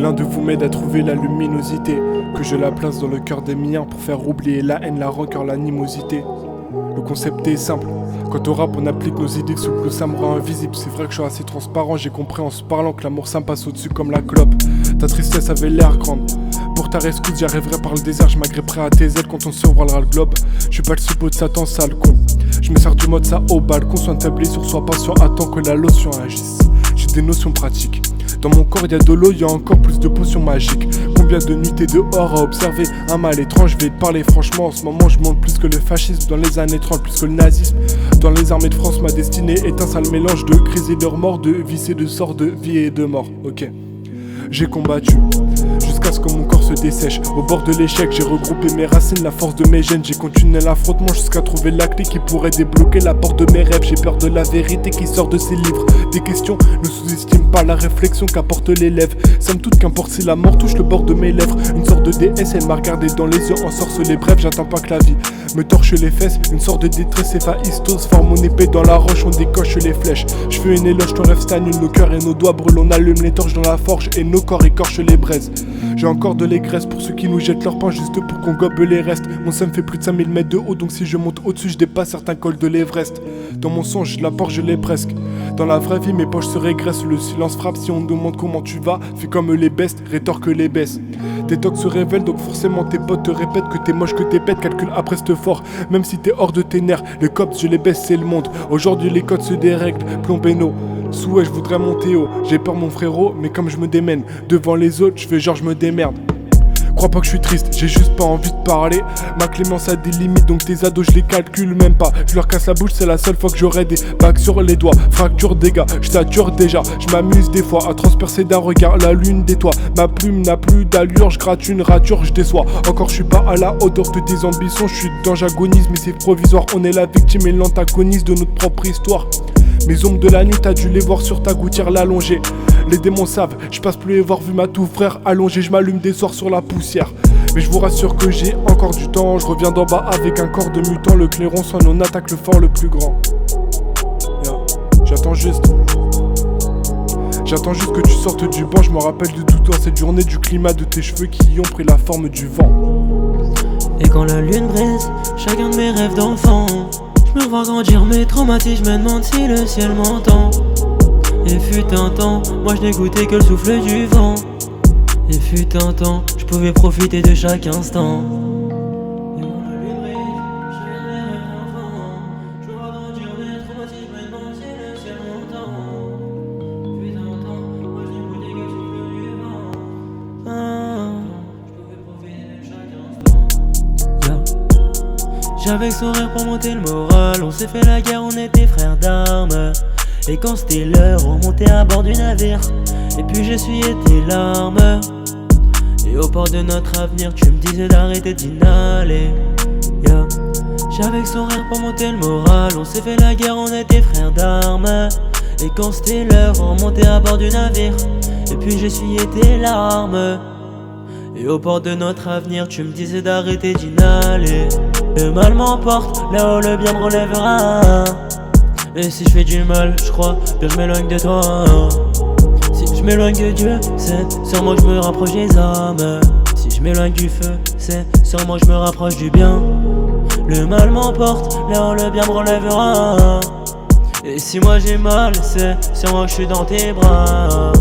l'un de vous m'aide à trouver la luminosité, que je la place dans le cœur des miens pour faire oublier la haine, la rancœur, l'animosité. Le concept est simple, quand au rap on applique nos idées souples, ça me rend invisible. C'est vrai que je suis assez transparent, j'ai compris en se parlant que l'amour ça me passe au-dessus comme la clope. Ta tristesse avait l'air grande, pour ta rescousse j'y arriverai par le désert. Je m'agripperai à tes ailes quand on survolera le globe. Je suis pas le suppôt de Satan, sale con. Je me sers du mode ça au balcon, soin de ta blessure, sois patient, attends que la lotion agisse. J'ai des notions pratiques. Dans mon corps y'a de l'eau, y'a encore plus de potions magiques. Combien de nuits t'es dehors à observer un mal étrange? Je vais te parler franchement, en ce moment je monte plus que le fascisme dans les années 30, plus que le nazisme. Dans les armées de France, ma destinée est un sale mélange de crise et de remords, de vices et de sorts, de vie et de mort. Ok. J'ai combattu jusqu'à ce que mon corps se dessèche. Au bord de l'échec, j'ai regroupé mes racines, la force de mes gènes. J'ai continué l'affrontement jusqu'à trouver la clé qui pourrait débloquer la porte de mes rêves. J'ai peur de la vérité qui sort de ces livres. Des questions ne sous-estiment pas la réflexion qu'apportent les lèvres. Somme toute, qu'importe si la mort touche le bord de mes lèvres. Une sorte de déesse, elle m'a regardé dans les yeux, ensorcelé. Bref, j'attends pas que la vie me torche les fesses. Une sorte de détresse éphaïstose forme mon épée dans la roche, on décoche les flèches. Je fais une éloge, t'enlèves ta nulle, nos cœurs et nos doigts brûlent. On allume les torches dans la forge et nos corps écorchent les braises. J'ai encore de l'égresse pour ceux qui nous jettent leur pain juste pour qu'on gobe les restes. Mon seum fait plus de 5000 mètres de haut, donc si je monte au-dessus, je dépasse certains cols de l'Everest. Dans mon songe, la porte je l'ai presque. Dans la vraie vie, mes poches se régressent. Le silence frappe si on me demande comment tu vas. Fais comme les bestes, rétorque les baisses. Tes tocs se révèlent, donc forcément tes potes te répètent que t'es moche, que t'es bête. Calcule après ce fort, même si t'es hors de tes nerfs. Les cops, je les baisse, c'est le monde. Aujourd'hui, les codes se dérèglent, plombés nos souhaits, je voudrais monter haut. J'ai peur, mon frérot, mais comme je me démène devant les autres, je fais genre je me démerde. Crois pas que je suis triste, j'ai juste pas envie de parler. Ma clémence a des limites, donc tes ados je les calcule même pas. Je leur casse la bouche, c'est la seule fois que j'aurai des bagues sur les doigts. Fracture, dégâts, je t'attire déjà. Je m'amuse des fois à transpercer d'un regard la lune des toits. Ma plume n'a plus d'allure, je gratte une rature, je déçois. Encore je suis pas à la hauteur de tes ambitions. Je suis dans j'agonise, mais c'est provisoire. On est la victime et l'antagoniste de notre propre histoire. Mes ombres de la nuit, t'as dû les voir sur ta gouttière l'allonger. Les démons savent, je passe plus les voir vu ma tout frère allongé. Je m'allume des soirs sur la poussière. Mais je vous rassure que j'ai encore du temps. Je reviens d'en bas avec un corps de mutant. Le clairon sonne, on attaque le fort le plus grand. J'attends juste que tu sortes du banc. Je me rappelle de tout dans cette journée, du climat de tes cheveux qui ont pris la forme du vent. Et quand la lune brise, chacun de mes rêves d'enfant, je me vois grandir mes traumatismes, je me demande si le ciel m'entend. Et fut un temps, moi je n'écoutais que le souffle du vent. Et fut un temps, je pouvais profiter de chaque instant. Et quand la lune brise, chacun de mes rêves d'enfant, je me vois grandir mes traumatismes, je me demande si le ciel m'entend. Fut un temps, moi je n'écoutais que le souffle du vent. Je pouvais profiter de chaque instant. J'avais son rire pour monter le moral. On s'est fait la guerre, on était frères d'armes. Et quand c'était l'heure, on montait à bord du navire. Et puis j'essuyais tes larmes. Et au port de notre avenir, tu me disais d'arrêter d'inhaler. J'avais son rire pour monter le moral. On s'est fait la guerre, on était frères d'armes. Et quand c'était l'heure, on montait à bord du navire. Et puis j'essuyais tes larmes. Et au port de notre avenir, tu me disais d'arrêter d'inhaler. Le mal m'emporte, là-haut le bien me relèvera. Et si je fais du mal, je crois que je m'éloigne de toi. Si je m'éloigne de Dieu, c'est sûrement que je me rapproche des âmes. Si je m'éloigne du feu, c'est sûrement que je me rapproche du bien. Le mal m'emporte, là-haut le bien me relèvera. Et si moi j'ai mal, c'est sûrement que je suis dans tes bras.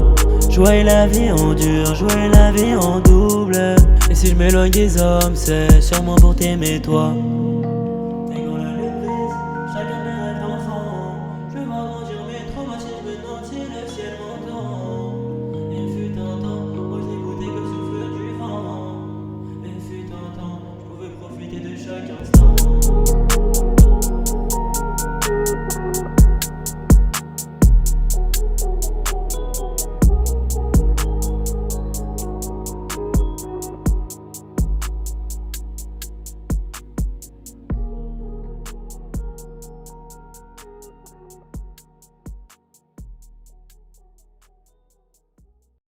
Jouer la vie en dur, jouer la vie en double. Et si je m'éloigne des hommes, c'est sûrement pour t'aimer toi.